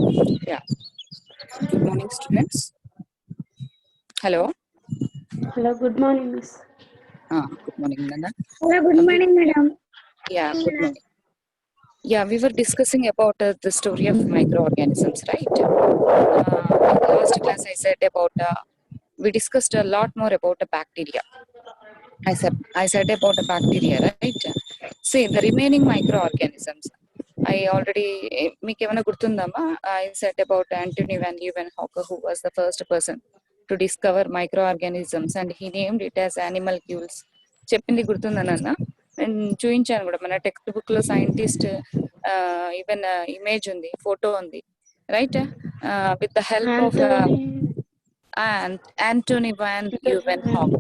Yeah. Good morning, students. Hello. Hello, good morning, miss. Good morning, Nana. Hello, good morning, madam. Yeah, good morning. Yeah, we were discussing about the story of microorganisms, right? Last class I said about, we discussed a lot more about the bacteria. I said about the bacteria, right? See, the remaining microorganisms. I already, మీకు ఏమైనా గుర్తుందమ్మా? I said about Antony van Leeuwenhoek, who was the first person to discover microorganisms and he named it as animalcules. చెప్పింది గుర్తుందా నాన్న? And చూపించాను కూడా మన text book లో scientist even image ఉంది, ఫోటో ఉంది, right? With the help of Antony van Leeuwenhoek.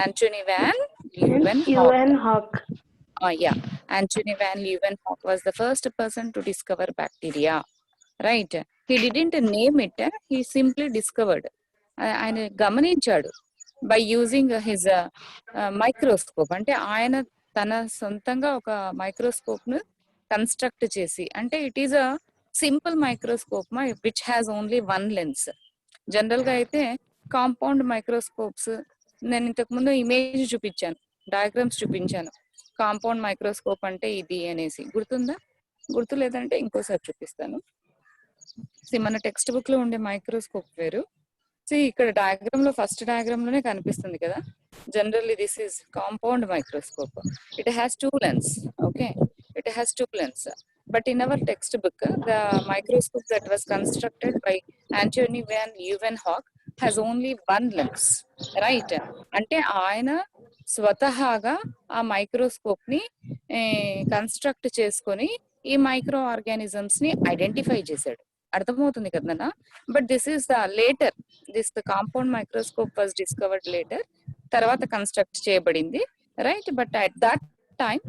Antony van Leeuwenhoek. Yeah, Antony van Leeuwenhoek was the first person to discover bacteria, right? He didn't name it, he simply discovered. ఆయన గమనించాడు by using his microscope. అంటే ఆయన తన సొంతంగా ఒక microscope ను construct చేసి, అంటే it is a simple microscope which has only one lens. General గా అయితే కాంపౌండ్ మైక్రోస్కోప్స్, నేను ఇంతకు ముందు ఇమేజ్ చూపించాను, డయాగ్రామ్స్ చూపించాను. కాంపౌండ్ మైక్రోస్కోప్ అంటే ఇది అనేసి గుర్తుందా? గుర్తు లేదంటే ఇంకోసారి చూపిస్తాను. మన టెక్స్ట్ బుక్ లో ఉండే మైక్రోస్కోప్ వేరు. ఇక్కడ డయాగ్రామ్ లో ఫస్ట్ డయాగ్రామ్ లోనే కనిపిస్తుంది కదా. Generally this is compound microscope. It has two lens. Okay, it has two lens. But in our text book the microscope that was constructed by Antony van Leeuwenhoek has only one lens, right? అంటే ఆయన స్వతహాగా ఆ microscope ని construct చేసుకొని ఈ micro organisms ని identify చేశాడు. అర్థమవుతుంది కదా? But this is the later, this the compound microscope was discovered later, తర్వాత కన్స్ట్రక్ట్ చేయబడింది, right? But at that time,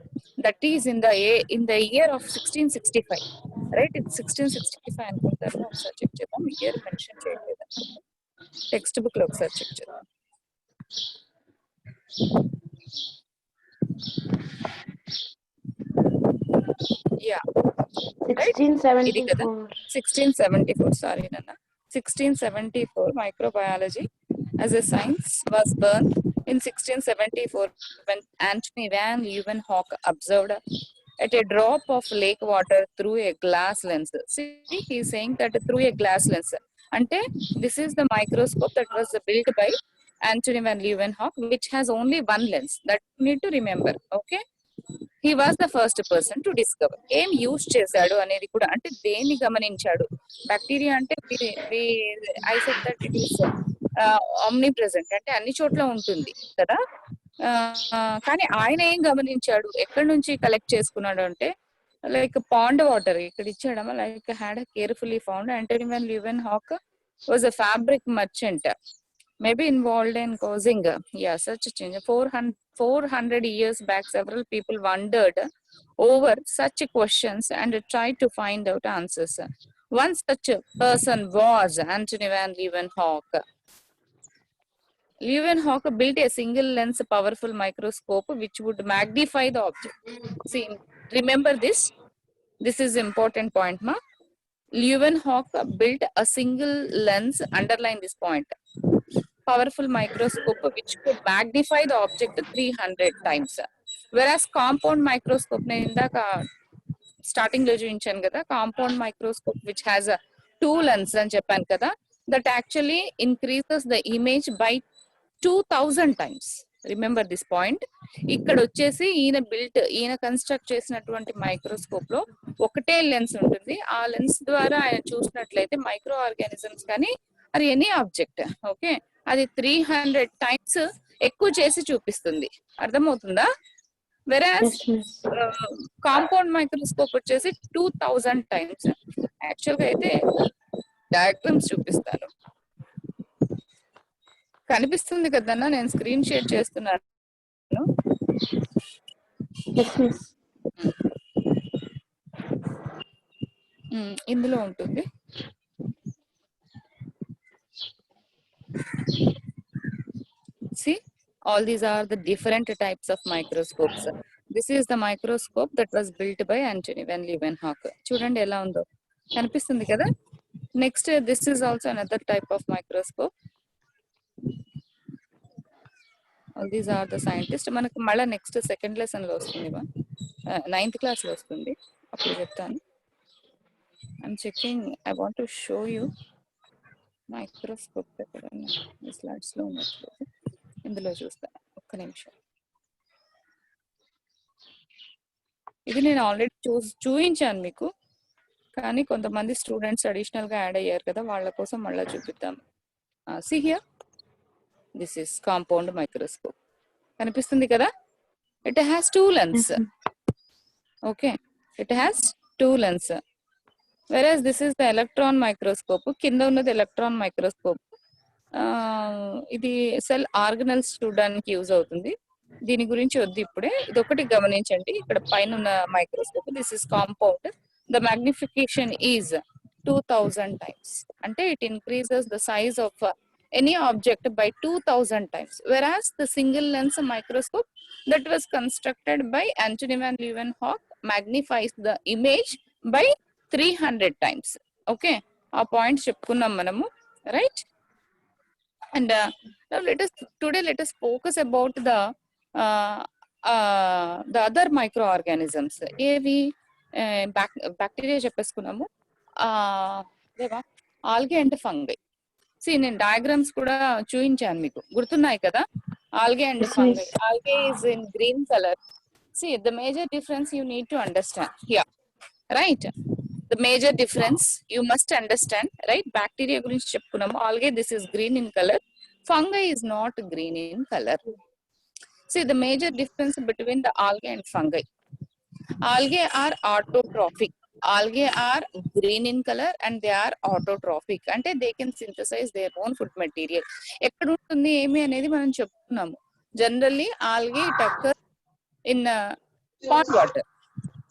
that is in the year of 1665, right? ఇది 1665 అనుకుంటారు. ఒకసారి చెక్ చేద్దాం, ఇయర్ మెన్షన్ చేయలేదు అనుకుంటా. టెక్స్ట్ బుక్ లో ఒకసారి చెక్ చేద్దాం. యా, 1674. 1674, సారీ నాన్న, 1674 microbiology as a science was born in 1674 when Antony van Leeuwenhoek observed at a drop of lake water through a glass lens. See, he is saying that through a glass lens. Ante, this is the microscope that was built by Antony van Leeuwenhoek, which has only one lens. That you need to remember, okay? He was the first person to discover. ఏం use చేశాడు అనేది కూడా, అంటే దేన్ని గమనించాడు? Bacteria అంటే I said that it is omni present, అంటే అన్ని చోట్ల ఉంటుంది కదా. కానీ ఆయన ఏం గమనించాడు, ఎక్కడి నుంచి కలెక్ట్ చేసుకున్నాడు అంటే, లైక్ పాండ్ వాటర్ ఇక్కడ ఇచ్చాడమా, like had carefully found Antony van Leeuwenhoek was a fabric merchant, maybe involved in causing such a change. 400 years back, several people wondered over such questions and tried to find out answers. One such person was Antony van Leeuwenhoek. Leeuwenhoek built a single lens powerful microscope which would magnify the object. See, remember this. This is important point, ma. Leeuwenhoek built a single lens, underline this point, powerful microscope which could magnify the object 300 times. Whereas compound microscope, నేను ఇందాక starting లో చూపించాను కదా, compound microscope which has a two lens అని చెప్పాను కదా, that actually increases the image by 2000 times. Remember this point. ఇక్కడ వచ్చేసి ఈయన కన్స్ట్రక్ట్ చేసినటువంటి మైక్రోస్కోప్ లో ఒకటే లెన్స్ ఉంటుంది. ఆ లెన్స్ ద్వారా ఆయన చూసినట్లయితే మైక్రో ఆర్గానిజమ్స్ కానీ అది ఎనీ ఆబ్జెక్ట్, ఓకే, అది 300 times ఎక్కువ చేసి చూపిస్తుంది. అర్థమవుతుందా? వెరాస్ కాంపౌండ్ మైక్రోస్కోప్ వచ్చేసి 2000 times. యాక్చువల్ గా అయితే డయాగ్రామ్స్ చూపిస్తాను, కనిపిస్తుంది కదన్నా, నేను స్క్రీన్ షేర్ చేస్తున్నాను. ఇందులో ఉంటుంది. See, all these are the different types of microscopes. This is the microscope that was built by Antony van Leeuwenhoek. చూడండి ఎలా ఉందో. కనిపిస్తుంది కదా. Next this is also another type of microscope. These are the scientist. మనకు మళ్ళీ next second lesson లో వస్తుంది, 9th class లో వస్తుంది, అప్పుడు చెప్తాను. I'm checking, I want to show you microscope. ఎక్కడన్నా ఈ స్లైడ్స్ లో ఉన్నట్లేదు, ఇందులో చూస్తాను, ఒక్క నిమిషం. ఇది నేను ఆల్రెడీ చూపించాను మీకు, కానీ కొంతమంది స్టూడెంట్స్ అడిషనల్ గా యాడ్ అయ్యారు కదా, వాళ్ళ కోసం మళ్ళీ చూపిద్దాం. See here, this is compound microscope. కనిపిస్తుంది కదా. It has two lenses. Okay, it has two lenses. Whereas this is the electron microscope. కింద ఉన్నది ఎలక్ట్రాన్ మైక్రోస్కోప్. ఇది సెల్ ఆర్గనల్స్ చూడడానికి యూజ్ అవుతుంది. దీని గురించి వద్దు ఇప్పుడే, ఇది ఒకటి గమనించండి. ఇక్కడ పైన ఉన్న microscope, this is compound. The magnification is 2000 times. అంటే it increases the size of any object by 2000 times. Whereas the single lens microscope that was constructed by Antony van Leeuwenhoek magnifies the image by 300 times. Okay, ఆ point చెప్పుకున్నాం మనము, right. And now let us focus about the other microorganisms. ఏవి bacteria చెప్పేసుకున్నాము, algae and fungi. నేను diagrams కూడా చూపించాను మీకు, గుర్తున్నాయి కదా. Algae and fungi. Algae is in green color. See, the major difference you need to understand here, right? The major difference you must understand, right? Bacteria గురించి చెప్పుకున్నాము. Algae, this is green in color. Fungi is not green in color. See, the major difference between the algae and fungi. Algae are autotrophic. Algae are green in color and they are autotrophic. అంటే they can synthesize their own food material. ఎక్కడ ఉంటుంది ఏమి అనేది మనం చెప్పుకున్నాము. Generally algae it occurs in pond water.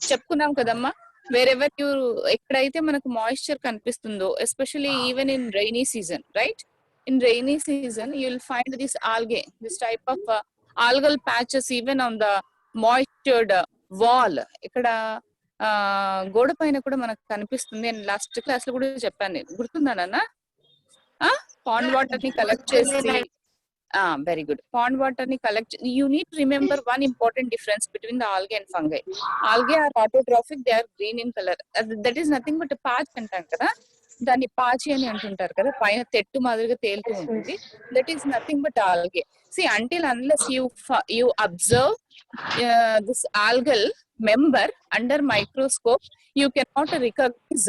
చెప్పుకున్నాం కదమ్మా. wherever you ఎక్కడైతే మనకు మాయిశ్చర్ కనిపిస్తుందో, especially even in rainy season, right? in rainy season you will find this algae, this type of algal patches even on the moistured wall. ఇక్కడ గోడ పైన కూడా మనకు కనిపిస్తుంది. అండ్ లాస్ట్ క్లాస్ లో కూడా చెప్పాను నేను, గుర్తుందా నాన్న? పాండ్ వాటర్ ని కలెక్ట్ చేసి, very good, pond water ni collect. You need to remember one important difference between the algae and fungi. Algae are autotrophic, they are green in color. That is nothing but a patch అంటాం కదా, దాన్ని పాచి అని అంటుంటారు కదా, పైన తెట్టు మాదిరిగా తేలుతూ ఉంటుంది. That is nothing but algae. See, until unless you observe this algal member under microscope, you cannot recognize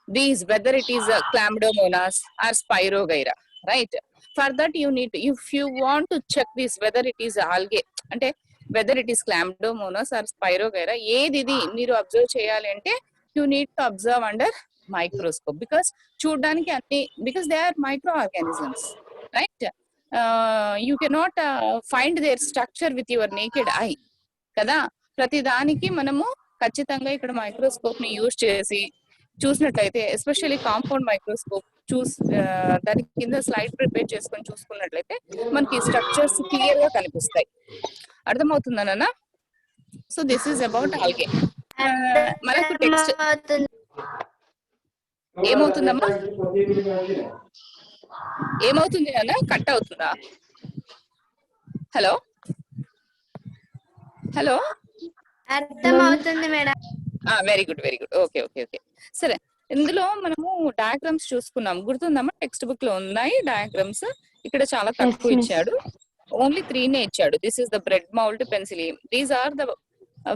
these, whether it is Chlamydomonas or Spirogyra, right? For that you need to, if you want to check this whether it is algae, అంటే whether it is Chlamydomonas or Spirogyra, ఏది మీరు observe చేయాలి అంటే you need to observe under microscope, because చూడడానికి అన్ని, because they are microorganisms, right? You cannot find their structure with your naked eye కదా. ప్రతి దానికి మనము ఖచ్చితంగా ఇక్కడ మైక్రోస్కోప్ ని యూజ్ చేసి చూసినట్లయితే, ఎస్పెషల్లీ కాంపౌండ్ మైక్రోస్కోప్ దాని కింద స్లైడ్ ప్రిపేర్ చేసుకొని చూసుకున్నట్లయితే మనకి స్ట్రక్చర్స్ క్లియర్ గా కనిపిస్తాయి. అర్థమవుతుందా నాన్న? So this is about algae. మనకు టెక్స్ట్ ఏమవుతుందమ్మా? ఏమవుతుంది నాన్న? కట్ అవుతుందా? హలో హలో, అర్థమవుతుంది madam. Very good, very good. Okay okay okay, సరే. ఇందులో మనము డయాగ్రామ్స్ చూసుకున్నాం, గుర్తుందమ్మా? టెక్స్ట్ బుక్ లో ఉన్నాయి డయాగ్రామ్స్. ఇక్కడ చాలా తక్కువ ఇచ్చాడు, ఓన్లీ 3 ఇచ్చాడు. This is the bread mould penicillium. These are the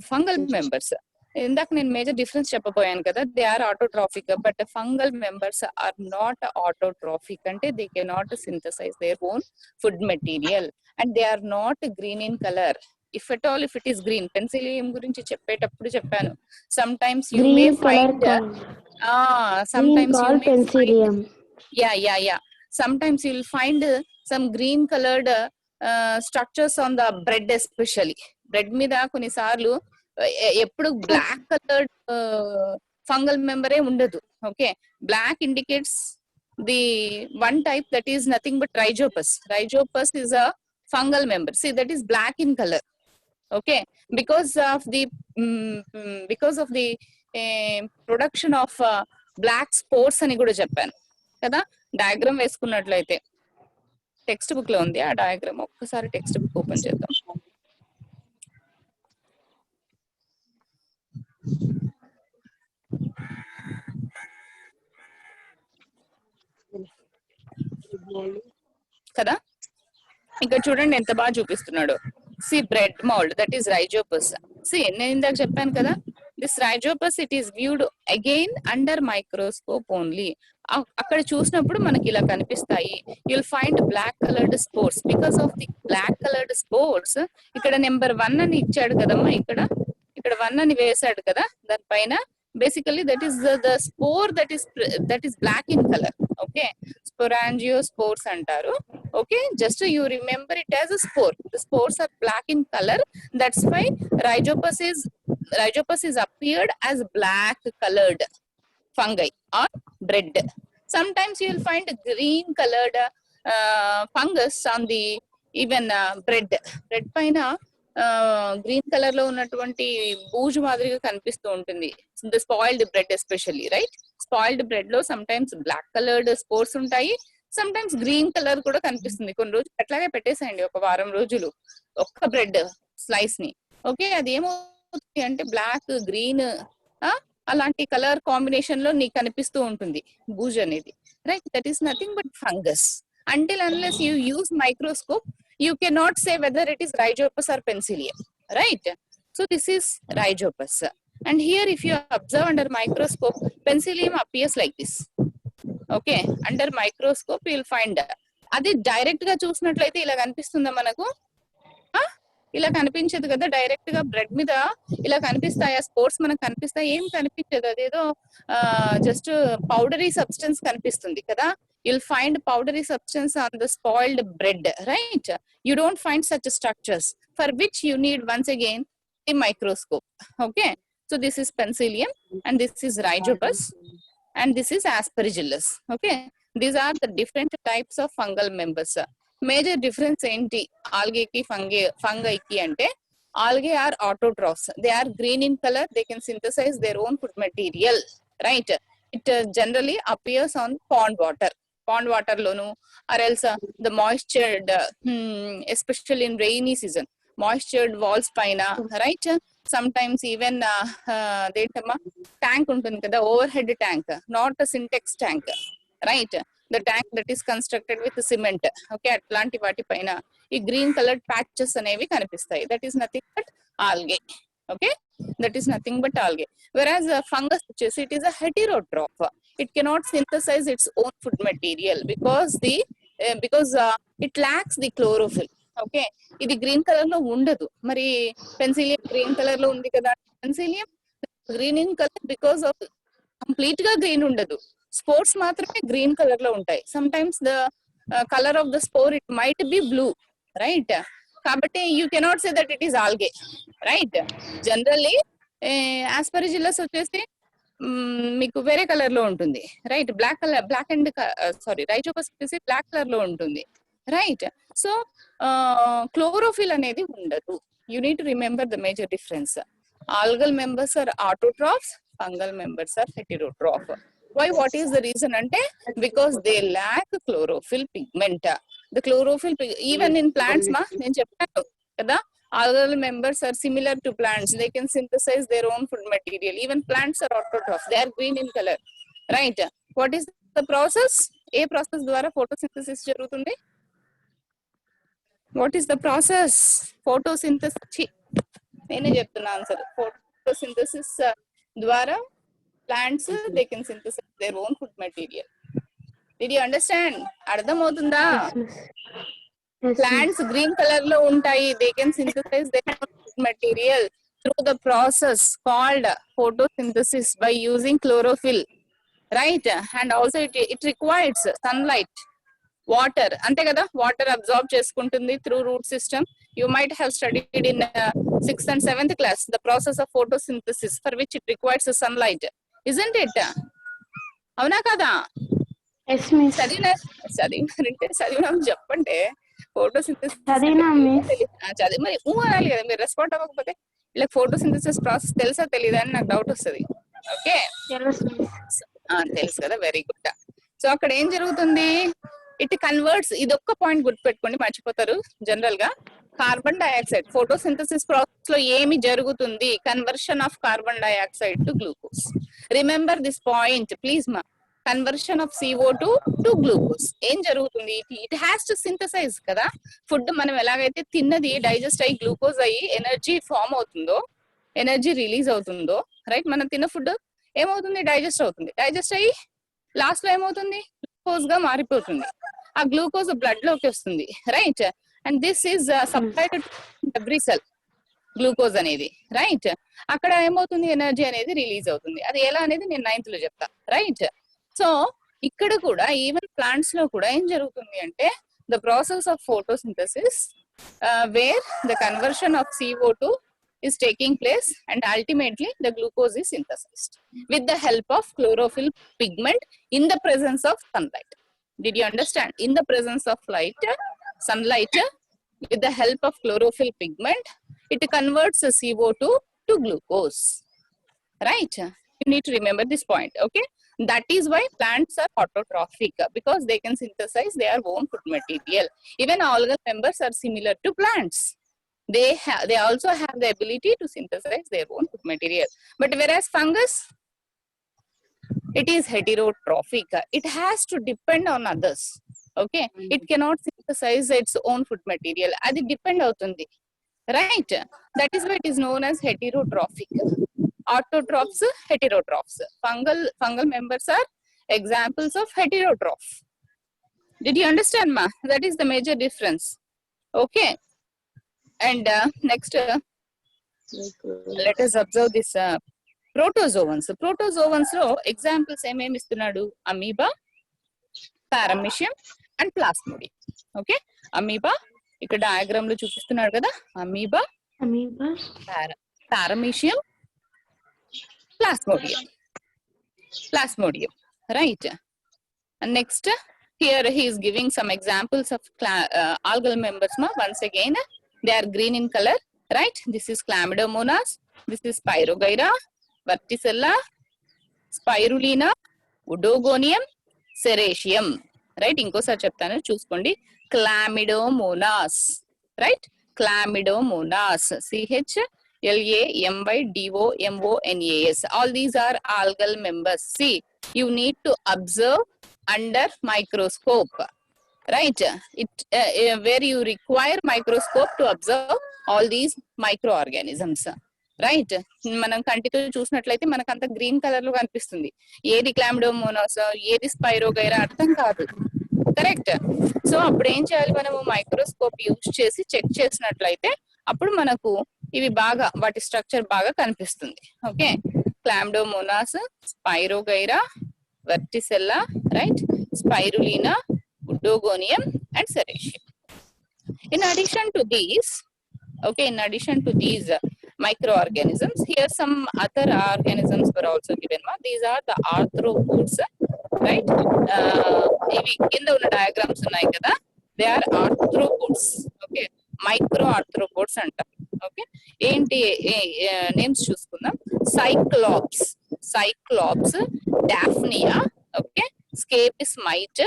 fungal members. ఇందాక నేను మేజర్ డిఫరెన్స్ చెప్పబోయాను కదా, they are autotrophic, but fungal members are not autotrophic. అంటే they cannot synthesise their own food material and they are not green in colour. If at all, if it is green, penicillium గురించి చెప్పేటప్పుడు చెప్పాను, sometimes you may find sometimes you may penicillium find, yeah sometimes you will find some green colored structures on the bread, especially bread మీద కొన్నిసార్లు ఎప్పుడు black coloured fungal మెంబరే ఉండదు. Okay, black indicates the one type that is nothing but Rhizopus. Rhizopus is a fungal member. See, that is black in color. Okay, because of the production of black spores అని కూడా చెప్పాను కదా. Diagram వేసుకున్నట్లయితే text book లో ఉంది ఆ diagram, ఒక్కసారి text book open చేద్దాం. కదా, ఇక్కడ చూడండి ఎంత బాగా చూపిస్తున్నాడు. See bread mould that is rhizopus. See నేను ఇందాక చెప్పాను కదా, this rhizopus it is viewed again under microscope only. అక్కడ చూసినప్పుడు మనకి ఇలా కనిపిస్తాయి. You'll find black coloured spores. Because of the black coloured spores ఇక్కడ నెంబర్ 1 అని ఇచ్చాడు కదమ్మా, ఇక్కడ 1 అని వేసాడు కదా దానిపైన. Basically that is the spore that is black in color. Okay, sporangiosspores antaru. Okay, just so you remember it as a spore. The spores are black in color. That's why rhizopus is appeared as black colored fungi or bread. Sometimes you will find green colored fungus on the even bread పైన green colour లో ఉన్నటువంటి బూజు మాదిరిగా కనిపిస్తూ ఉంటుంది. The spoiled bread especially, right? Spoiled bread లో some times black coloured spores ఉంటాయి, some times green colour కూడా కనిపిస్తుంది. కొన్ని రోజులు అట్లాగే పెట్టేసేయండి, ఒక వారం రోజులు ఒక్క బ్రెడ్ స్లైస్ ని. ఓకే, అది ఏమవుతుంది అంటే బ్లాక్ గ్రీన్ అలాంటి కలర్ కాంబినేషన్ లో నీకు కనిపిస్తూ ఉంటుంది బూజు అనేది, right? That is nothing but fungus. Until unless you use microscope, you cannot say whether it is Rhizopus or Penicillium, right? So this is Rhizopus. And here if you observe under microscope, Penicillium appears like this. Okay, under microscope you will find. అది direct గా చూసినట్లయితే ఇలా కనిపిస్తుందా మనకు? ఇలా కనిపించదు కదా, direct గా బ్రెడ్ మీద ఇలా కనిపిస్తాయి ఆ స్పోర్ట్స్ మనకు కనిపిస్తాయి? ఏం కనిపించదు, అదేదో జస్ట్ పౌడరీ సబ్స్టెన్స్ కనిపిస్తుంది కదా. You'll find powdery substance on the spoiled bread, right? You don't find such structures, for which you need once again a microscope. Okay, so this is Penicillium and this is Rhizopus and this is Aspergillus. Okay, these are the different types of fungal members. Major difference enti algae ki fungi ki ante, algae are autotrophs. They are green in color, they can synthesize their own food material, right? It generally appears on pond water lonu, or else the moistured especially in rainy season, moistured walls paina, right? Sometimes even tank ఉంటుంది కదా, overhead tank, not a syntax tank, right? The tank that is constructed with cement. Okay, అట్లాంటి వాటి పైన ఈ green coloured patches అనేవి కనిపిస్తాయి. That is nothing but algae. Okay, that is nothing but algae. Whereas fungus, it is a heterotroph. It cannot synthesize its own food material because it lacks the chlorophyll. Okay, ఇది green colour లో ఉండదు. మరి penicillium green colour లో ఉంది కదా, penicillium green in colour because of complete గా green ఉండదు, spores మాత్రమే గ్రీన్ కలర్ లో ఉంటాయి. Some times the colour of the spore it might be blue, right? కాబట్టి you cannot say that it is algae, right? Generally aspergillus వచ్చేసి మీకు వేరే colour లో ఉంటుంది, రైట్? బ్లాక్ అండ్ రైజోపస్ వచ్చేసి బ్లాక్ కలర్ లో ఉంటుంది, రైట్? సో క్లోరోఫిల్ అనేది ఉండదు. You need to remember the major difference. Algal members are autotrophs, fungal members are heterotroph. Why? What is the reason ante? Because they lack chlorophyll pigment. The chlorophyll even in plants ma nenu cheppanu kada, algal members are similar to plants, they can synthesize their own food material. Even plants are autotrophs, they are green in color, right? What is the process? A process dwara photosynthesis jarugutundi. What is the process? Photosynthesis nene cheptunna answer. Photosynthesis dwara plants they can synthesize their own food material. Did you understand? అర్థం అవుతుందా? Plants green color lo ఉంటాయి, they can synthesize their own food material through the process called photosynthesis by using chlorophyll, right? And also it requires sunlight, water, ante kada. Water absorb చేసుకుంటుంది through root system. You might have studied in 6th and 7th class the process of photosynthesis, for which it requires sunlight, isn't it? అవునా కదా? చదివినాం చెప్పండి. Photosynthesis చదివి మరి అనాలి కదా, మీరు respond అవ్వకపోతే ఇలా ఫోటోసింథసిస్ ప్రాసెస్ తెలుసా తెలీదా అని నాకు డౌట్ వస్తుంది. ఓకే, తెలుసు కదా, వెరీ గుడ్. సో అక్కడ ఏం జరుగుతుంది, ఇట్ కన్వర్ట్స్, ఇది ఒక్క పాయింట్ గుర్తుపెట్టుకోండి, మర్చిపోతారు జనరల్ గా. కార్బన్ డైఆక్సైడ్ ఫోటోసింథసిస్ ప్రాసెస్ లో ఏమి జరుగుతుంది, conversion of carbon dioxide to glucose. Remember this point please మా. Conversion of CO2 to glucose ఏం జరుగుతుంది, ఇట్ హ్యాస్ టు సింథసైజ్ కదా. ఫుడ్ మనం ఎలాగైతే తిన్నది డైజెస్ట్ అయ్యి గ్లూకోజ్ అయ్యి ఎనర్జీ ఫామ్ అవుతుందో, ఎనర్జీ రిలీజ్ అవుతుందో, రైట్, మనం తిన్న ఫుడ్ ఏమవుతుంది, డైజెస్ట్ అవుతుంది. డైజెస్ట్ అయ్యి లాస్ట్ లో ఏమవుతుంది, గ్లూకోజ్ గా మారిపోతుంది. ఆ గ్లూకోజ్ బ్లడ్ లోకి వస్తుంది, right. And this is supplied every cell, glucose అనేది, రైట్. అక్కడ ఏమవుతుంది, ఎనర్జీ అనేది రిలీజ్ అవుతుంది. అది ఎలా అనేది నేను 9th లో చెప్తా, రైట్. సో ఇక్కడ కూడా ఈవెన్ ప్లాంట్స్ లో కూడా ఏం జరుగుతుంది అంటే, the process of photosynthesis wear the conversion of CO2 is taking place and ultimately the glucose is synthesized with the help of chlorophyll pigment in the presence of sunlight. Did you understand? In the presence of sunlight, with the help of chlorophyll pigment, it converts the CO2 to glucose, right? You need to remember this point, okay? That is why plants are autotrophic, because they can synthesize their own food material. Even algal members are similar to plants. They also have the ability to synthesize their own food material. But whereas fungus, it is heterotrophic. It has to depend on others. Okay, it cannot synthesize its own food material. Adi depend avutundi, right? That is why it is known as heterotrophic. Autotrophs, heterotrophs. Fungal members are examples of heterotroph. Did you understand, ma? That is the major difference. Okay. And next, let us observe this protozoans. Protozoans lo examples ఏమేమి ఇస్తున్నాడు, amoeba, paramecium and plasmodium. Okay, amoeba ఇక్కడ diagram లో చూపిస్తున్నాడు కదా, amoeba, paramecium, plasmodium, right. And next, here he is giving some examples of algal members. Once again, they are green in color, right? This is Chlamydomonas, this is Spirogyra, Verticella, Spirulina, Oedogonium, Serratium, right? Inkosari cheptanu chuskondi, Chlamydomonas, right? Chlamydomonas, CHLAMYDOMONAS. All these are algal members. See, you need to observe under microscope, right? Where you require microscope to observe all these microorganisms, right? మనం కంటితో చూసినట్లయితే మనకు అంత green colour లో కనిపిస్తుంది, ఏది Chlamydomonas ఏది spirogyra అర్థం కాదు, కరెక్ట్. సో అప్పుడు ఏం చేయాలి, మనము మైక్రోస్కోప్ యూజ్ చేసి చెక్ చేసినట్లయితే అప్పుడు మనకు ఇవి బాగా, వాటి స్ట్రక్చర్ బాగా కనిపిస్తుంది. Okay, Chlamydomonas, spirogyra, Verticella, right? Spirulina, Oedogonium, and Serratium. In addition to these, okay, in addition to these microorganisms, here some other organisms were also given. These are the arthropods, right? ఇవి కింద ఉన్న diagrams ఉన్నాయి కదా, they are arthropods. Okay, micro arthropods అంటారు. Okay, ఏంటి names చూసుకుందాం. Cyclops, Daphnia, okay, Scapis mite,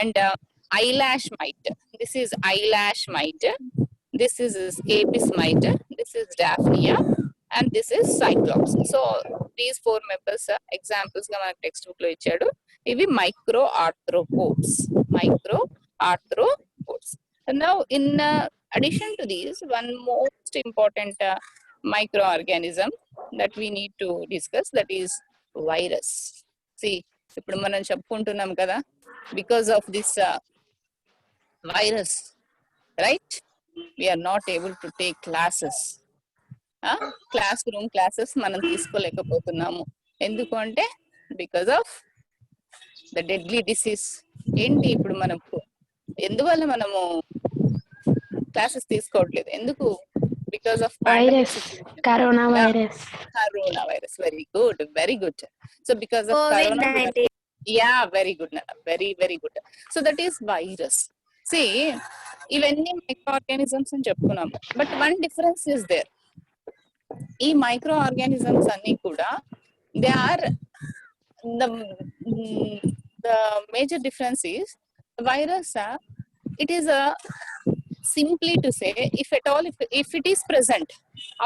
and eyelash mite. This is eyelash mite, this is Scapis mite, this is Daphnia, and this is Cyclops. So these 4 members examples ga mana textbook lo ichadu. Ivi micro arthropods. And now in addition to these, one most important microorganism that we need to discuss, that is virus. See, ఇప్పుడు మనం చెప్పుకుంటున్నాం కదా, because of this virus, right, we are not able to take classes. Class room classes మనం తీసుకోలేకపోతున్నాము. ఎందుకు అంటే because of the deadly disease. ఏంటి ఇప్పుడు మనకు ఎందువల్ల మనము క్లాసెస్ తీసుకోవట్లేదు, ఎందుకు? Because of corona virus. Very good. So because of corona, yeah, very good, very good. So that is virus. See, ఇవన్నీ microorganisms అని చెప్పుకున్నాము, but one difference is there. ఈ microorganisms అన్ని కూడా the major difference is the virus, it is a simply to say, if at all, if it is present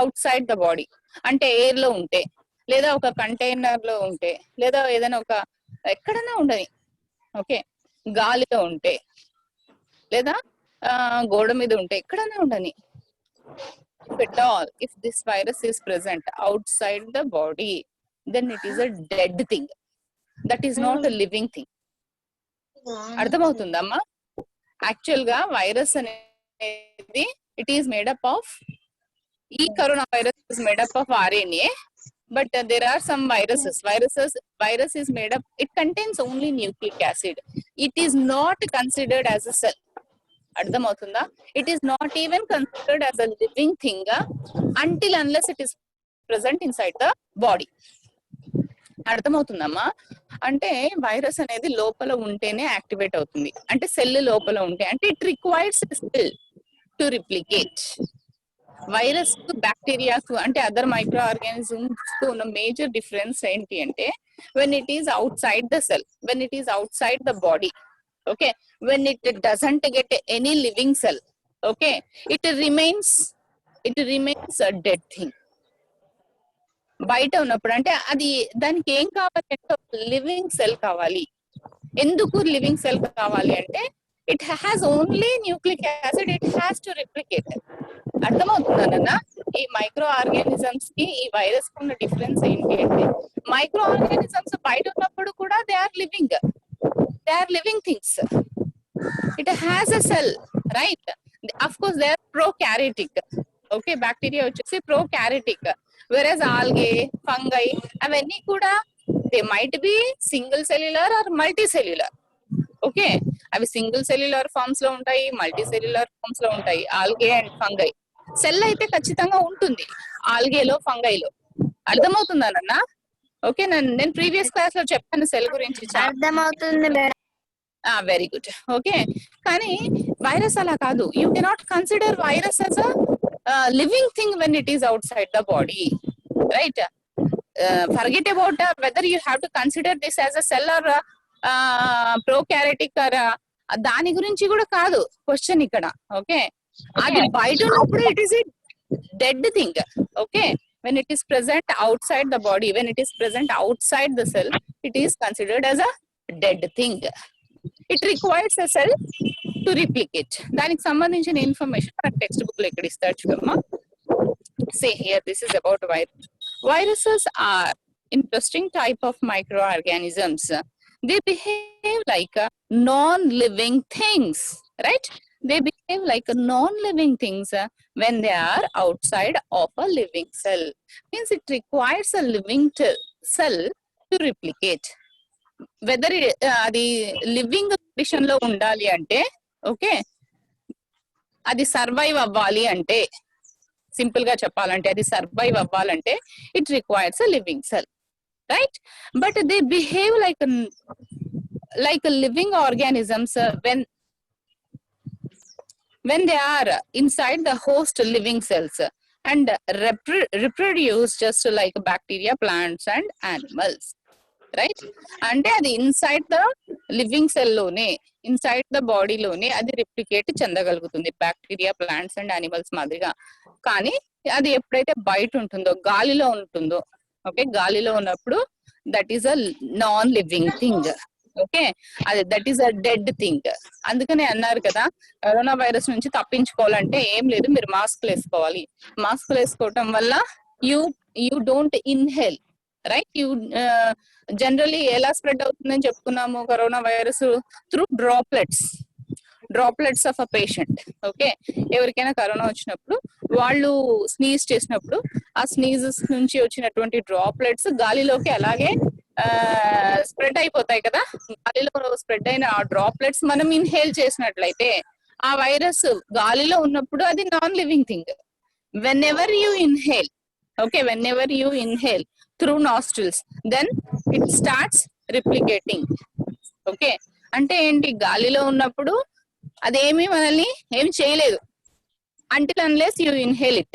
outside the body, అంటే air లో ఉంటే, లేదా ఒక కంటైనర్ లో ఉంటే, లేదా ఏదైనా ఒక ఎక్కడైనా ఉండని, ఓకే, గాలిలో ఉంటే, లేదా గోడ మీద ఉంటే, ఎక్కడైనా ఉండని, if at all, if this virus is present outside the body, then it is a dead thing. That is not a living thing. అర్థమవుతుందమ్మా? యాక్చువల్ గా వైరస్ అనేది it is made up of, ఈ corona virus is made up of RNA, but there are some virus is made up, it contains only nucleic acid. It is not considered as a cell. అర్థమవుతుందా? It is not even considered as a living thing until unless it is present inside the body. అర్థమవుతుందమ్మా? అంటే virus అనేది లోపల ఉంటేనే activate అవుతుంది, అంటే cell లోపల ఉంటే, అంటే it requires cell to replicate. Virus కు, బ్యాక్టీరియాకు, అంటే అదర్ మైక్రో ఆర్గానిజమ్స్ కు ఉన్న మేజర్ డిఫరెన్స్ ఏంటి అంటే, when it is out side the cell, when it is out side the body, okay, when it doesn't get any living cell, okay, it remains a dead thing. బయట ఉన్నప్పుడు అంటే అది దానికి ఏం కావాలి అంటే లివింగ్ సెల్ కావాలి. ఎందుకు లివింగ్ సెల్ కావాలి అంటే it has only nucleic acid, it has to replicate. అర్థమవుతుందన్న? ఈ మైక్రో ఆర్గానిజమ్స్ కి ఈ వైరస్ కి ఉన్న డిఫరెన్స్ ఏంటి అంటే, మైక్రో ఆర్గానిజమ్స్ బయట ఉన్నప్పుడు కూడా they are living things. It has a cell, right? Of course they are prokaryotic. Okay, bacteria వచ్చేసి ప్రోకారియోటిక్, whereas algae, fungi, అవన్నీ కూడా they might be single cellular or multi cellular. Okay, అవి single cellular forms లో ఉంటాయి, multi cellular forms లో ఉంటాయి. Algae and fungi cell అయితే ఖచ్చితంగా ఉంటుంది ఆల్గేలో, ఫంగైలో. అర్థమవుతుందన్న? ఓకే, నేను ప్రీవియస్ క్లాస్ లో చెప్పాను సెల్ గురించి. అర్థమవుతుంది మేడం. Very good. ఓకే, కానీ వైరస్ అలా కాదు. You cannot consider virus as a living thing when it is outside the body, right? Forget about whether you have to consider this as a cell or prokaryotic or దాని గురించి కూడా కాదు question ఇక్కడ. Okay, అది బయట ఉన్నప్పుడు it is a dead thing. Okay, when it is present outside the body, when it is present outside the cell, it is considered as a dead thing. It requires a cell to replicate. దానికి సంబంధించిన information మన text book లో ఇక్కడ ఇస్తారు చూడమ్మా. Say here, this is about virus. Viruses are interesting type of microorganisms. They behave like non-living things, right? They behave like non-living things when they are outside of a living cell. Means it requires a living cell to replicate. Whether అది living condition లో ఉండాలి అంటే, okay, అది survive అవ్వాలి అంటే, simple గా చెప్పాలంటే అది సర్వైవ్ అవ్వాలంటే it requires a living cell, right? But they behave like living organisms when they are inside the host living cells and reproduce just like bacteria, plants and animals. రైట్? అంటే అది inside the living cell లోనే, inside the body లోనే అది replicate చెందగలుగుతుంది, bacteria, plants and animals మాదిరిగా. కానీ అది ఎప్పుడైతే బయట ఉంటుందో, గాలిలో ఉంటుందో, ఓకే, గాలిలో ఉన్నప్పుడు that is a non living thing. Okay, అది that is a dead thing. అందుకనే అన్నారు కదా, కరోనా వైరస్ నుంచి తప్పించుకోవాలంటే ఏం లేదు, మీరు మాస్క్ వేసుకోవాలి. మాస్క్ వేసుకోవటం వల్ల you don't inhale, right? You generally ఎలా స్ప్రెడ్ అవుతుందని చెప్పుకున్నాము corona virus? Through droplets of a patient. Okay, ఎవరికైనా కరోనా వచ్చినప్పుడు వాళ్ళు స్నీజ్ చేసినప్పుడు ఆ స్నీజెస్ నుంచి వచ్చినటువంటి డ్రాప్లెట్స్ గాలిలోకి అలాగే స్ప్రెడ్ అయిపోతాయి కదా. గాలిలో స్ప్రెడ్ అయిన ఆ డ్రాప్లెట్స్ మనం ఇన్హేల్ చేసినట్లయితే ఆ వైరస్ గాలిలో ఉన్నప్పుడు అది non living thing. whenever you inhale through nostrils, then it starts replicating. Okay, అంటే ఏంటి? గాలిలో ఉన్నప్పుడు అదేమి మనల్ని ఏమి చేయలేదు until unless you inhale it.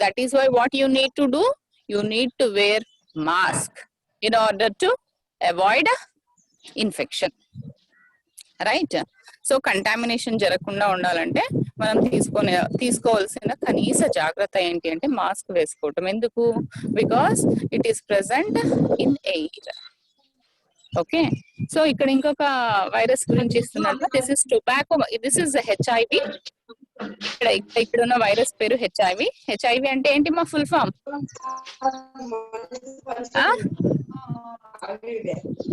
That is why what you need to do, you need to wear mask in order to avoid infection, right. So contamination జరగకుండా ఉండాలంటే మనం తీసుకోవాల్సిన కనీస జాగ్రత్త ఏంటి అంటే మాస్క్ వేసుకోవటం. ఎందుకు? Because it is present in air. Okay, so ఇక్కడ ఇంకొక వైరస్ గురించి ఇస్తున్నాను. This is tobacco, this is HIV. ఇక్కడ ఉన్న వైరస్ పేరు హెచ్ఐవి. హెచ్ఐవి అంటే ఏంటి మా ఫుల్ ఫామ్?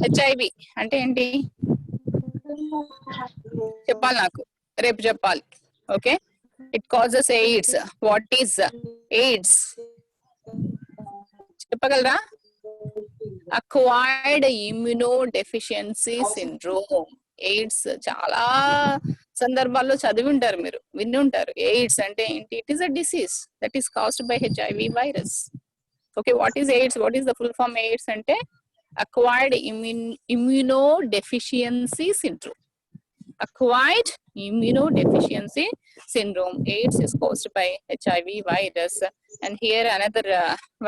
హెచ్ఐవి అంటే ఏంటి చెప్పాలి, నాకు రేపు చెప్పాలి. Okay, it causes AIDS. What is AIDS చెప్పగలరా? Acquired immuno deficiency syndrome. AIDS చాలా సందర్భాల్లో చదివి ఉంటారు, మీరు విని ఉంటారు. ఎయిడ్స్ అంటే ఏంటి? It is a disease that is caused by HIV virus. Okay, what is AIDS? What is the full form AIDS అంటే acquired immunodeficiency syndrome. Acquired immunodeficiency syndrome. AIDS is caused by HIV virus, and here another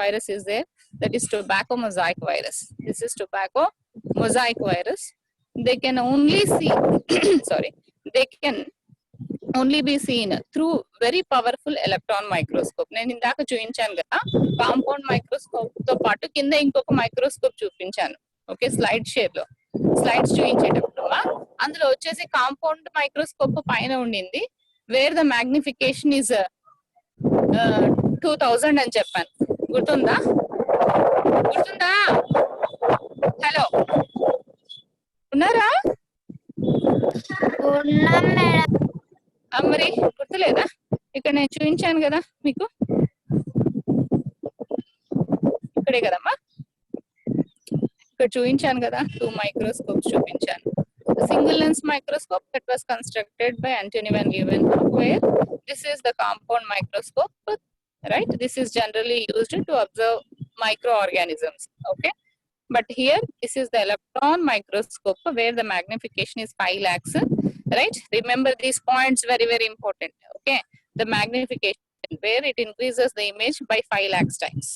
virus is there, that is tobacco mosaic virus. This is tobacco mosaic virus. They can only see sorry, they can only be seen through very powerful electron microscope. నేను ఇందాక చూపించాను కదా, compound microscope తో పాటు కింద ఇంకొక microscope చూపించాను. Okay, slides చూపించేటప్పుడు అందులో వచ్చేసి కాంపౌండ్ మైక్రోస్కోప్ పైన ఉండింది, వేర్ ద మ్యాగ్నిఫికేషన్ ఇస్ 2000 అని చెప్పాను. గుర్తుందా? హలో, ఉన్నారా? మరి గుర్తులేదా? ఇక్కడ నేను చూపించాను కదా మీకు, ఇక్కడే కదమ్మా, ఇక్కడ చూపించాను కదా, 2 మైక్రోస్కోప్స్ చూపించాను. Single lens microscope that was constructed by Antony van Leeuwenhoek, where this is the compound microscope, right? This is generally used to observe microorganisms. Okay, but here this is the electron microscope where the magnification is 5 lakhs. Right, remember these points, very very important. Okay, the magnification where it increases the image by 5 lakhs times.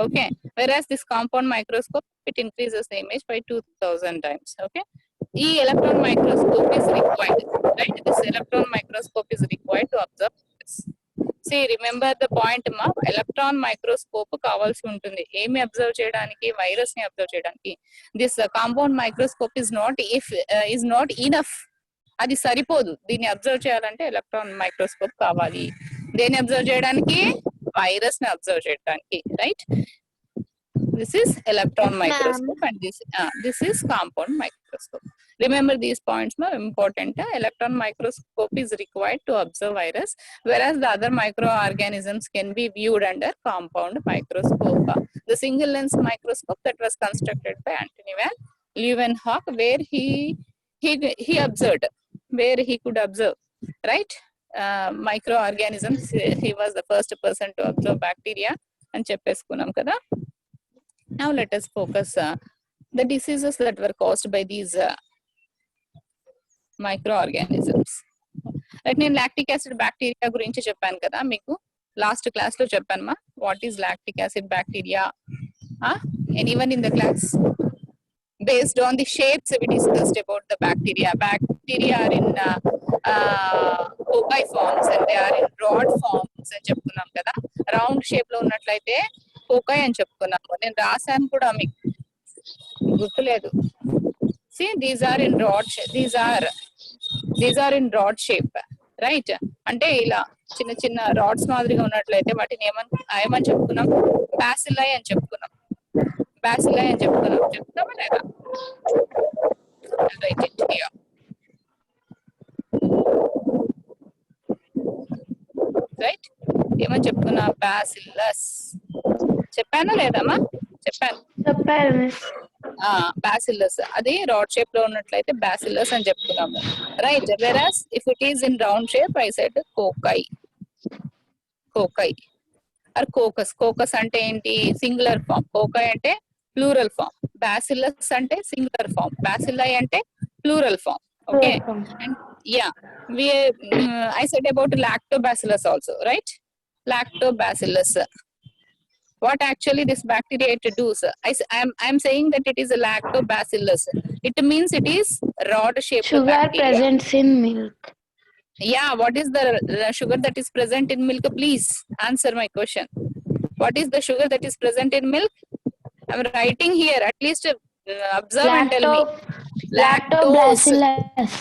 Okay, whereas this compound microscope, it increases the image by 2000 times. Okay, e electron microscope is required, right? This electron microscope is required to observe this. See, remember the point ma, electron microscope కావాల్సి ఉంటుంది ఏమి observe చేయడానికి? Virus ని observe చేయడానికి. This compound microscope is not enough. అది సరిపోదు, దీన్ని observe చేయాలంటే ఎలక్ట్రాన్ మైక్రోస్కోప్ కావాలి. దేన్ని అబ్జర్వ్ చేయడానికి? వైరస్ ని అబ్జర్వ్ చేయడానికి, right? This is electron microscope and this is compound microscope. Remember these points more important. Electron microscope is required to observe virus, whereas the other microorganisms can be viewed under compound microscope. The single lens microscope that was constructed by Antony van Leeuwenhoek, where he observed, where he could observe, right, microorganisms. He was the first person to observe bacteria అని చెప్పేసుకున్నాం కదా. Now let us focus the diseases that were caused by these microorganisms. Like నేను lactic acid bacteria గురించి చెప్పాను కదా మీకు, last class లో చెప్పాను మా. What is lactic acid bacteria? Anyone in the class? Based on the shapes we discussed about the bacteria. Bacteria are in cocci forms and they are in rod forms అని చెప్పుకున్నాం కదా. Round shape లో ఉన్నట్లయితే కోకాయ్ అని చెప్పుకున్నాము. నేను రాశాను కూడా, మీకు గుర్తులేదు. See, these are in rod shape. These are in rod shape, right? అంటే ఇలా చిన్న చిన్న రాడ్స్ మాదిరిగా ఉన్నట్లయితే వాటిని ఏమని చెప్పుకున్నాం? బాసిల్లై అని చెప్పుకున్నాం. బాసిల్లై అని చెప్తున్నామా లేదా? Write it here. రైట్, ఏమని చెప్పుకున్నా? బాసిల్లస్. చెప్పానా లేదమ్మా? చెప్పాను. బాసిల్లస్ అది రాడ్ షేప్ లో ఉన్నట్లయితే బాసిల్లస్ అని చెప్పుకున్నాము, right? Whereas if it is in round shape, I said cocci or coccus. Coccus అంటే ఏంటి? Singular form. కోకై అంటే ప్లూరల్ ఫామ్. బాసిల్లస్ అంటే సింగులర్ ఫామ్. బాసిల్లై అంటే plural form. Okay, and yeah, I said about lactobacillus also, right? Lactobacillus. what actually this bacteria it does. I'm saying that it is a lactobacillus. It means it is rod shaped Sugar bacteria. present in milk. Yeah, what is the sugar that is present in milk? Please answer my question. What is the sugar that is present in milk? I'm writing here. At least observe and tell me. Lactose. Lactobacillus.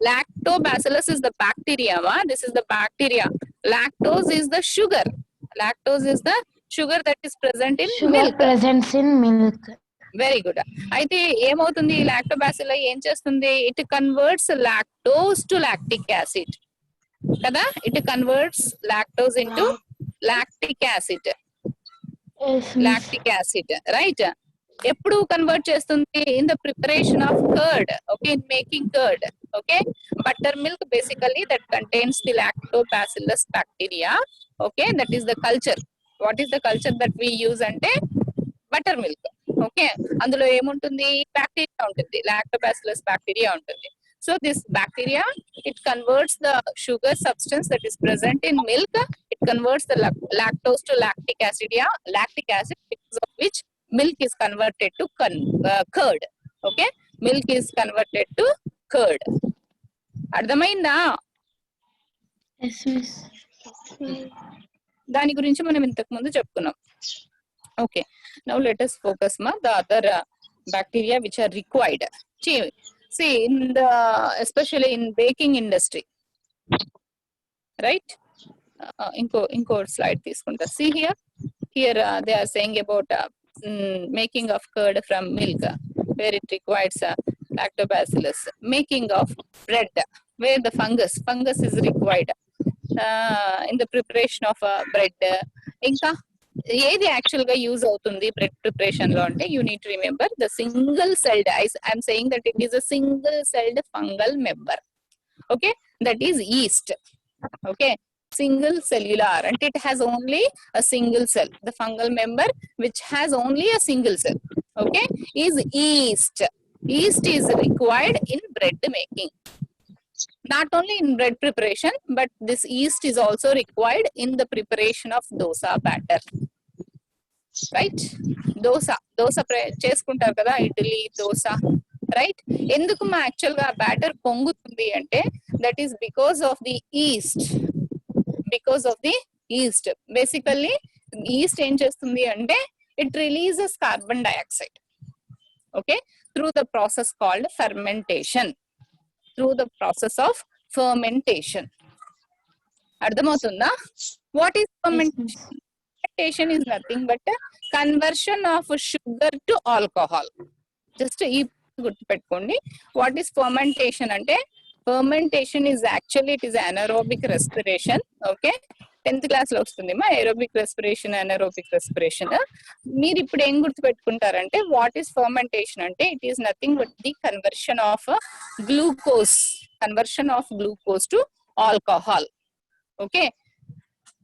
Lactobacillus is the bacteria. This is the bacteria. Lactose is the sugar. Lactose is the sugar that is present in Sugar milk. present in milk. Very good. అయితే ఏమవుతుంది, lactobacilli ఏం చేస్తుంది, it converts lactose to lactic acid కదా, it converts lactose into lactic acid. Lactic acid right. ఎప్పుడు convert చేస్తుంది, in the preparation of curd. Okay, in making curd. Okay, butter milk basically that contains the lactobacillus bacteria. Okay, that is the culture. What is the culture that we use అంటే butter milk. Okay, అందులో ఏముంటుంది, bacteria ఉంటుంది, lactobacillus bacteria ఉంటుంది. So this bacteria it converts the sugar substance that is present in milk. It converts the lactose to lactic acid, because of which milk is converted to curd. Okay, milk is converted to curd. అర్థమైందా? దాని గురించి మనం ఇంతకు ముందు చెప్పుకున్నాం. Okay, now let us focus the other bacteria which are required. See, in the especially in baking industry, right? Inko slide తీసుకుంటా. See here they are saying about making of curd from milk, where it requires lactobacillus. Making of bread, where the fungus is required in the preparation of bread. ఇంకా ఏది actual గా use అవుతుంది bread preparation లో అంటే, you need to remember the single celled. I'm saying that it is a single celled fungal member. Okay, that is east. Okay, single cellular, and it has only a single cell. The fungal member which has only a single cell, okay, is yeast. Yeast is required in bread making. Not only in bread preparation, but this yeast is also required in the preparation of dosa batter. Right? Dosa చేసుకుంటారు కదా, idli dosa. Right, ఎందుకు మా actual గా batter పొంగుతుంది అంటే, that is because of the yeast. Because of the yeast. Basically yeast ఏం చేస్తుంది అంటే, it releases carbon dioxide. Okay, through the process called fermentation. Through the process of fermentation. అర్థమవుతుందా? What is fermentation? Fermentation is nothing but a conversion of sugar to alcohol. Just ఈ గుర్తుపెట్టుకోండి. What is fermentation అంటే, fermentation is actually it is anaerobic respiration. Okay, 10th class లో వస్తుంది మా aerobic respiration, anaerobic respiration. మీరు ఇప్పుడు ఏం గుర్తుపెట్టుకుంటారంటే, what is fermentation అంటే, it is nothing but the conversion of glucose to alcohol. Okay,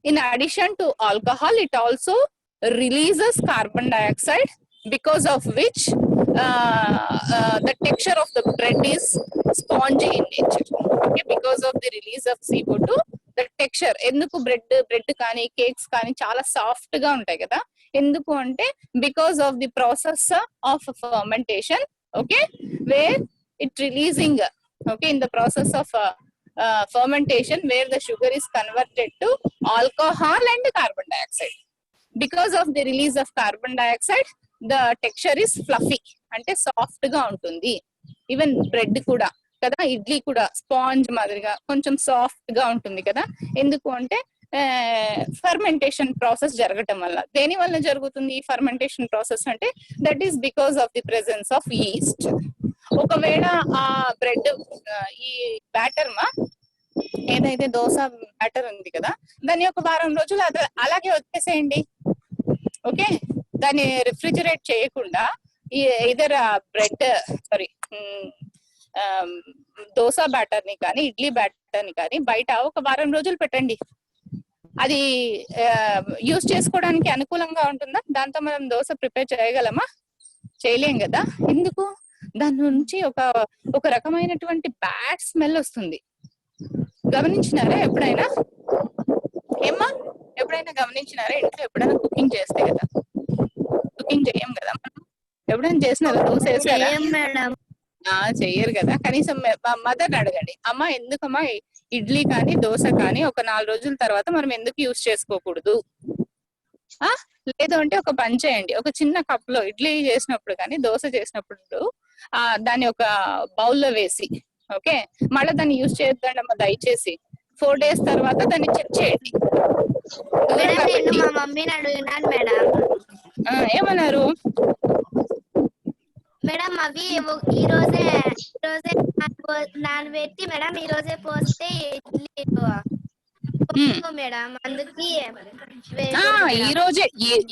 in addition to alcohol, it also releases carbon dioxide, because of which the texture of the bread is spongy in nature. Okay, because of the release of CO2, the texture, ఎందుకు bread కానీ cakes కానీ చాలా soft గా ఉంటాయి కదా, ఎందుకు అంటే because of the process of fermentation. Okay, where it releasing, okay, in the process of fermentation, where the sugar is converted to alcohol and carbon dioxide. Because of the release of carbon dioxide, the texture is fluffy, అంటే soft గా ఉంటుంది. Even bread కూడా కదా, ఇడ్లీ కూడా sponge మాదిరిగా కొంచెం soft గా ఉంటుంది కదా, ఎందుకు అంటే ఫర్మెంటేషన్ ప్రాసెస్ జరగటం వల్ల. దేని వల్ల జరుగుతుంది ఈ ఫర్మెంటేషన్ ప్రాసెస్ అంటే, that is because of the presence of east. ఒకవేళ ఆ బ్రెడ్ ఈ బ్యాటర్ ఏదైతే దోశ బ్యాటర్ ఉంది కదా, దాన్ని ఒక వారం రోజులు అలాగే వచ్చేసేయండి. ఓకే, దాన్ని రిఫ్రిజిరేట్ చేయకుండా ఇదర్ దోశ బ్యాటర్ ని కానీ ఇడ్లీ బ్యాటర్ ని కానీ బయట ఒక వారం రోజులు పెట్టండి. అది యూజ్ చేసుకోవడానికి అనుకూలంగా ఉంటుందా? దాంతో మనం దోశ ప్రిపేర్ చేయగలమా? చేయలేం కదా. ఎందుకు? దాని నుంచి ఒక రకమైనటువంటి బ్యాడ్ స్మెల్ వస్తుంది. గమనించినారా ఎప్పుడైనా? ఏమ్మా ఎప్పుడైనా గమనించినారా? ఇంట్లో ఎప్పుడైనా కుకింగ్ చేస్తే కదా, కుకింగ్ చేయం కదా మనం. ఎప్పుడైనా చేసినారా? దోశ వేసారా? చేయం మేడం. చెయ్యరు కదా. కనీసం మదర్ అడగండి, అమ్మ ఎందుకమ్మా ఇడ్లీ కానీ దోశ కానీ ఒక 4 రోజుల తర్వాత మనం ఎందుకు యూజ్ చేసుకోకూడదు? లేదు అంటే ఒక పని చేయండి, ఒక చిన్న కప్ లో ఇడ్లీ చేసినప్పుడు కానీ దోశ చేసినప్పుడు దాన్ని ఒక బౌల్లో వేసి, ఓకే, మళ్ళీ దాన్ని యూజ్ చేయొద్దండి అమ్మ దయచేసి. 4 days తర్వాత దాన్ని చెక్ చేయండి. మేడం నేను మా మమ్మీని అడిగినాను మేడం. ఏమన్నారు? మేడం అవి ఈ రోజే నానబెట్టి మేడం ఈ రోజే పోస్తే ఇడ్లీ మేడం, అందుకే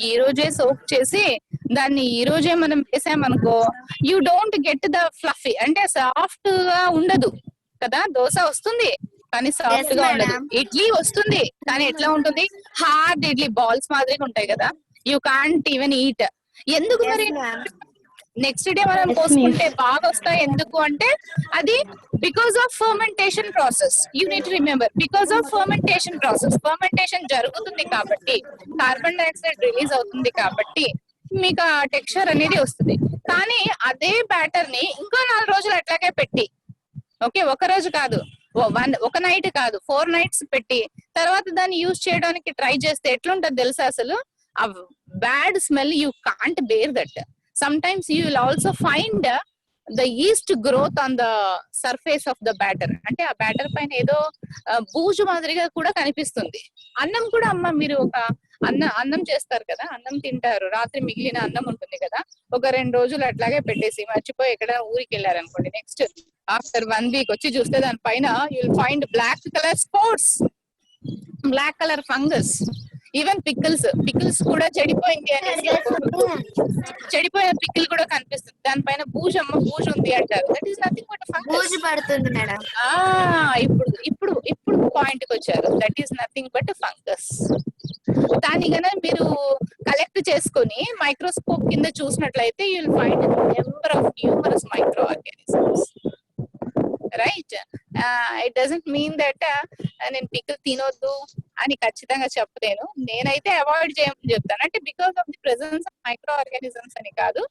ఈ రోజే సోక్ చేసి దాన్ని ఈ రోజే మనం వేసామనుకో, you don't get the fluffy, అంటే సాఫ్ట్ గా ఉండదు కదా. దోశ వస్తుంది కానీ సాఫ్ట్ గా ఉండదు. ఇడ్లీ వస్తుంది కానీ ఎట్లా ఉంటుంది? హార్డ్ ఇడ్లీ బాల్స్ మాదిరిగా ఉంటాయి కదా. You can't even eat. ఎందుకు మరి? నెక్స్ట్ డే మనం పోసుకుంటే బాగా వస్తాయి. ఎందుకు అంటే అది because of fermentation process. You need to remember, because of fermentation process. Fermentation జరుగుతుంది కాబట్టి కార్బన్ డైఆక్సైడ్ రిలీజ్ అవుతుంది కాబట్టి మీకు ఆ టెక్స్చర్ అనేది వస్తుంది. కానీ అదే బ్యాటర్ ని ఇంకో 4 రోజులు అట్లాగే పెట్టి, ఓకే, ఒక రోజు కాదు, ఒక నైట్ కాదు, 4 nights పెట్టి తర్వాత దాన్ని యూజ్ చేయడానికి ట్రై చేస్తే ఎట్లుంటది తెలుసా? అసలు ఆ bad smell you can't bear that. Sometimes you will also find the yeast growth on the surface of the batter. అంటే ఆ బ్యాటర్ పైన ఏదో బూజు మాదిరిగా కూడా కనిపిస్తుంది. అన్నం కూడా అమ్మ, మీరు ఒక అన్నం చేస్తారు కదా, అన్నం తింటారు, రాత్రి మిగిలిన అన్నం ఉంటుంది కదా, ఒక 2 రోజులు అట్లాగే పెట్టేసి మర్చిపోయి ఎక్కడ ఊరికి వెళ్ళారనుకోండి, నెక్స్ట్ ఆఫ్టర్ 1 week వచ్చి చూస్తే దానిపైన you will find black colour spots, black colour fungus. Even pickles కూడా చెడిపోయింది అనేసి, చెడిపోయిన పికిల్ కూడా కనిపిస్తుంది, దానిపైన బూజు ఉంది అంటారు. That is nothing but fungus. బూజు పడుతుంది మేడం. ఇప్పుడు పాయింట్ కి వచ్చారు. That is nothing but fungus. దాని కన్నా మీరు కలెక్ట్ చేసుకొని మైక్రోస్కోప్ కింద చూసినట్లయితే you will find number of numerous micro organisms. Right. It doesn't mean that నేను పికిల్ తినొద్దు అని ఖచ్చితంగా చెప్పలేను. నేనైతే అవాయిడ్ చేయమని చెప్తాను. అంటే because of the presence of micro organisms అని కాదు,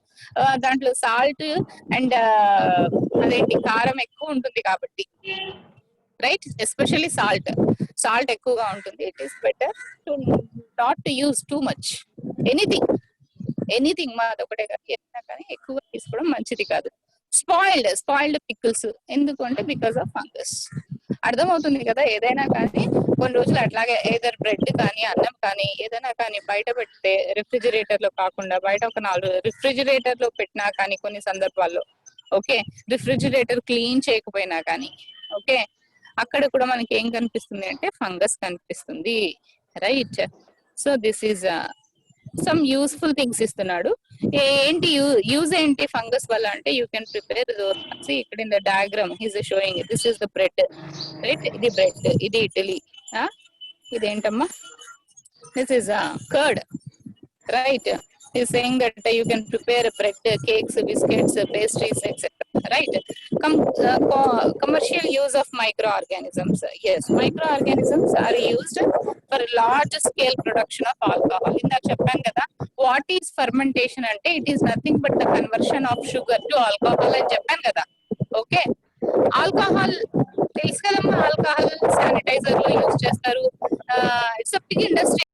దాంట్లో సాల్ట్ అండ్ అదేంటి కారం ఎక్కువ ఉంటుంది కాబట్టి, రైట్, ఎస్పెషల్లీ సాల్ట్ ఎక్కువగా ఉంటుంది. It is better to not to use too much anything మాది ఒకటే కాదు, ఏదైనా కానీ ఎక్కువ తీసుకోవడం మంచిది కాదు. స్పాయిల్డ్ పికిల్స్ ఎందుకు అంటే బికాస్ ఆఫ్ ఫంగస్. అర్థమవుతుంది కదా. ఏదైనా కానీ కొన్ని రోజులు అట్లాగే ఏదర్ బ్రెడ్ కానీ అన్నం కానీ ఏదైనా కానీ బయట పెడితే, రిఫ్రిజిరేటర్ లో కాకుండా బయట ఒక 4 రోజులు రిఫ్రిజిరేటర్ లో పెట్టినా కానీ కొన్ని సందర్భాల్లో, ఓకే, రిఫ్రిజిరేటర్ క్లీన్ చేయకపోయినా కానీ, ఓకే, అక్కడ కూడా మనకి ఏం కనిపిస్తుంది అంటే ఫంగస్ కనిపిస్తుంది. Right. So this is some useful things ఇస్తున్నాడు. ఏంటి యూజ్ ఏంటి ఫంగస్ వల్ల అంటే, యూ కెన్ ప్రిపేర్ ఇక్కడ in the diagram he's showing, this is the bread, right, ఇది బ్రెడ్, ఇది ఇడ్లీ, ఇదేంటమ్మా, this is curd, right. He's saying that you can prepare bread, cakes, biscuits, pastries, etc. Right. Commercial use of microorganisms. Yes, microorganisms are used for large scale production of alcohol. Inda cheppan kada, what is fermentation ante, it is nothing but the conversion of sugar to alcohol అని చెప్పాను కదా. Okay, alcohol తెలుసు కదమ్మా, alcohol sanitiser లో use చేస్తారు. It's a big industry.